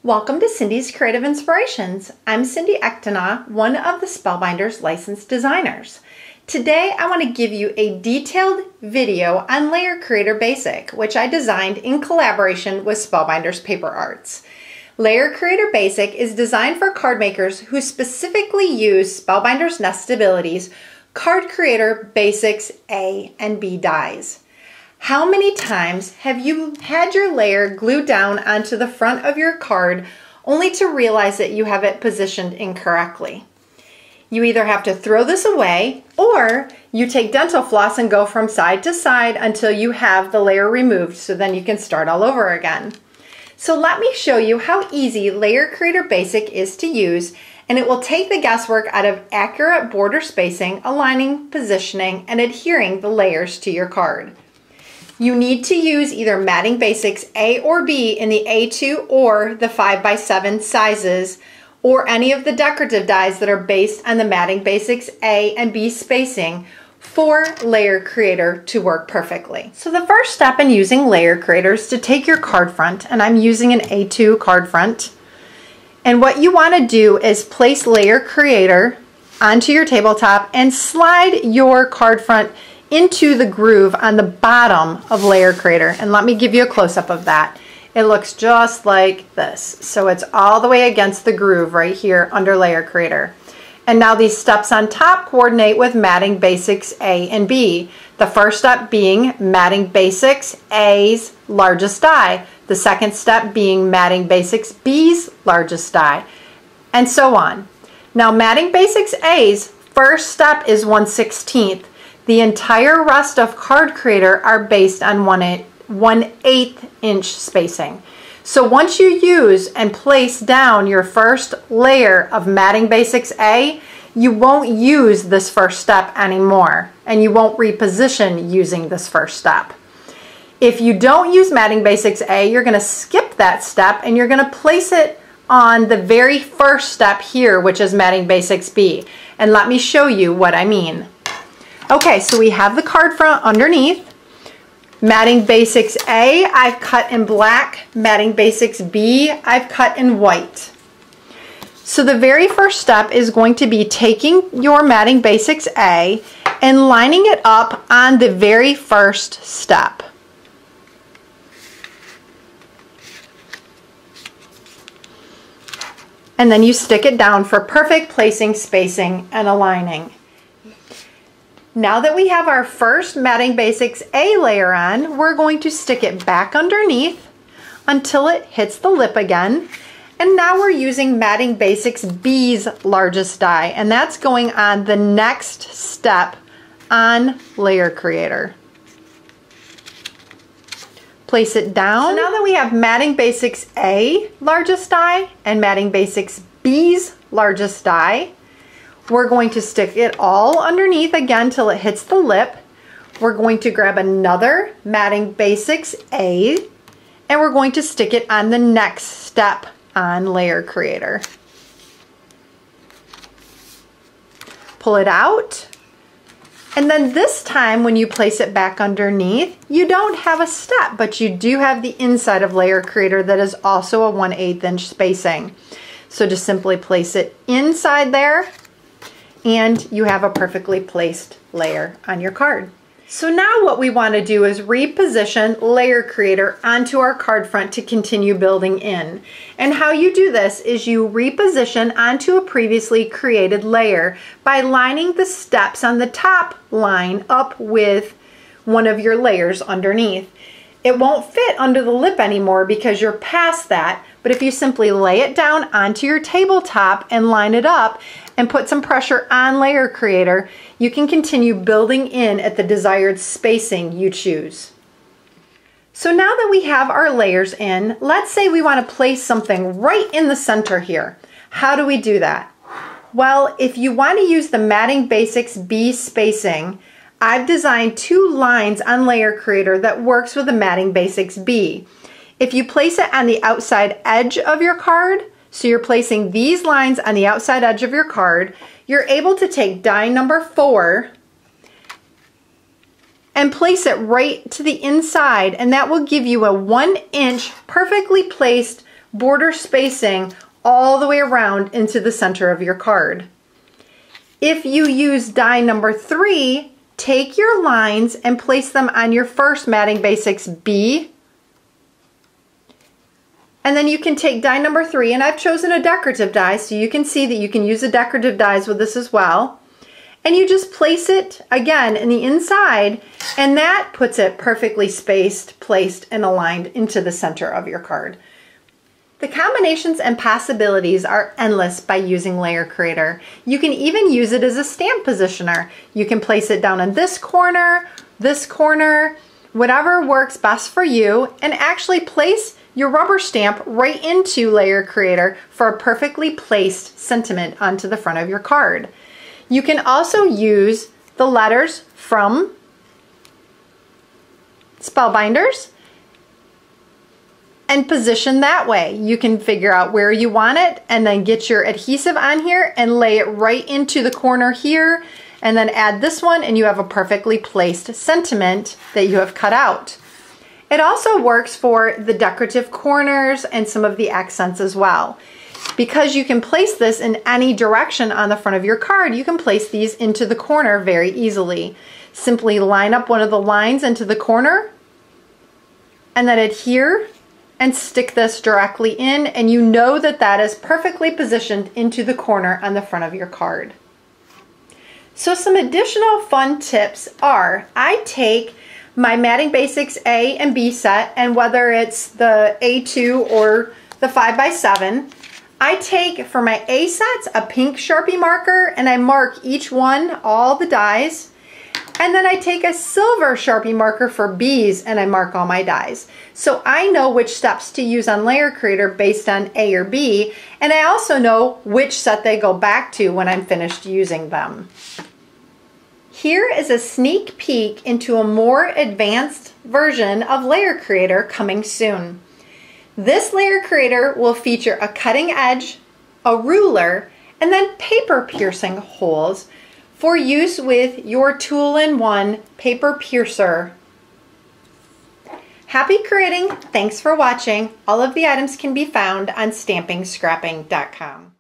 Welcome to Cindy's Creative Inspirations. I'm Cindy Echtena, one of the Spellbinders licensed designers. Today I want to give you a detailed video on Layer Creator Basic, which I designed in collaboration with Spellbinders Paper Arts. Layer Creator Basic is designed for card makers who specifically use Spellbinders Nestability's Card Creator Basics A and B dies. How many times have you had your layer glued down onto the front of your card only to realize that you have it positioned incorrectly? You either have to throw this away or you take dental floss and go from side to side until you have the layer removed so then you can start all over again. So let me show you how easy Layer Creator Basic is to use, and it will take the guesswork out of accurate border spacing, aligning, positioning, and adhering the layers to your card. You need to use either Matting Basics A or B in the A2 or the 5x7 sizes, or any of the decorative dies that are based on the Matting Basics A and B spacing for Layer Creator to work perfectly. So the first step in using Layer Creator is to take your card front, and I'm using an A2 card front. And what you want to do is place Layer Creator onto your tabletop and slide your card front into the groove on the bottom of Layer Creator. And let me give you a close-up of that. It looks just like this. So it's all the way against the groove right here under Layer Creator. And now these steps on top coordinate with Matting Basics A and B. The first step being Matting Basics A's largest die. The second step being Matting Basics B's largest die. And so on. Now Matting Basics A's first step is 1/16. The entire rest of Card Creator are based on 1/8 inch spacing. So once you use and place down your first layer of Matting Basics A, you won't use this first step anymore, and you won't reposition using this first step. If you don't use Matting Basics A, you're going to skip that step and you're going to place it on the very first step here, which is Matting Basics B. And let me show you what I mean. Okay, so we have the card front underneath. Matting Basics A, I've cut in black. Matting Basics B, I've cut in white. So the very first step is going to be taking your Matting Basics A and lining it up on the very first step. And then you stick it down for perfect placing, spacing, and aligning. Now that we have our first Matting Basics A layer on, we're going to stick it back underneath until it hits the lip again. And now we're using Matting Basics B's largest die, and that's going on the next step on Layer Creator. Place it down. So now that we have Matting Basics A largest die and Matting Basics B's largest die, we're going to stick it all underneath again till it hits the lip. We're going to grab another Matting Basics A and we're going to stick it on the next step on Layer Creator. Pull it out. And then this time when you place it back underneath, you don't have a step, but you do have the inside of Layer Creator that is also a 1/8 inch spacing. So just simply place it inside there and you have a perfectly placed layer on your card. So now what we want to do is reposition Layer Creator onto our card front to continue building in. And how you do this is you reposition onto a previously created layer by lining the steps on the top line up with one of your layers underneath. It won't fit under the lip anymore because you're past that, but if you simply lay it down onto your tabletop and line it up and put some pressure on Layer Creator, you can continue building in at the desired spacing you choose. So now that we have our layers in, let's say we want to place something right in the center here. How do we do that? Well, if you want to use the Matting Basics B spacing, I've designed two lines on Layer Creator that works with the Matting Basics B. If you place it on the outside edge of your card, so you're placing these lines on the outside edge of your card, you're able to take die number 4 and place it right to the inside, and that will give you a 1 inch perfectly placed border spacing all the way around into the center of your card. If you use die number 3, take your lines and place them on your first Matting Basics B. And then you can take die number 3, and I've chosen a decorative die, so you can see that you can use the decorative dies with this as well. And you just place it again in the inside, and that puts it perfectly spaced, placed, and aligned into the center of your card. The combinations and possibilities are endless by using Layer Creator. You can even use it as a stamp positioner. You can place it down in this corner, whatever works best for you, and actually place your rubber stamp right into Layer Creator for a perfectly placed sentiment onto the front of your card. You can also use the letters from Spellbinders and position that way. You can figure out where you want it and then get your adhesive on here and lay it right into the corner here, and then add this one, and you have a perfectly placed sentiment that you have cut out. It also works for the decorative corners and some of the accents as well. Because you can place this in any direction on the front of your card, you can place these into the corner very easily. Simply line up one of the lines into the corner and then adhere and stick this directly in, and you know that that is perfectly positioned into the corner on the front of your card. So some additional fun tips are, I take my Matting Basics A and B set, and whether it's the A2 or the 5x7, I take for my A sets a pink Sharpie marker, and I mark each one, all the dies, and then I take a silver Sharpie marker for B's and I mark all my dies. So I know which steps to use on Layer Creator based on A or B, and I also know which set they go back to when I'm finished using them. Here is a sneak peek into a more advanced version of Layer Creator coming soon. This Layer Creator will feature a cutting edge, a ruler, and then paper piercing holes for use with your tool-in-one paper piercer. Happy creating! Thanks for watching. All of the items can be found on StampingScrapping.com.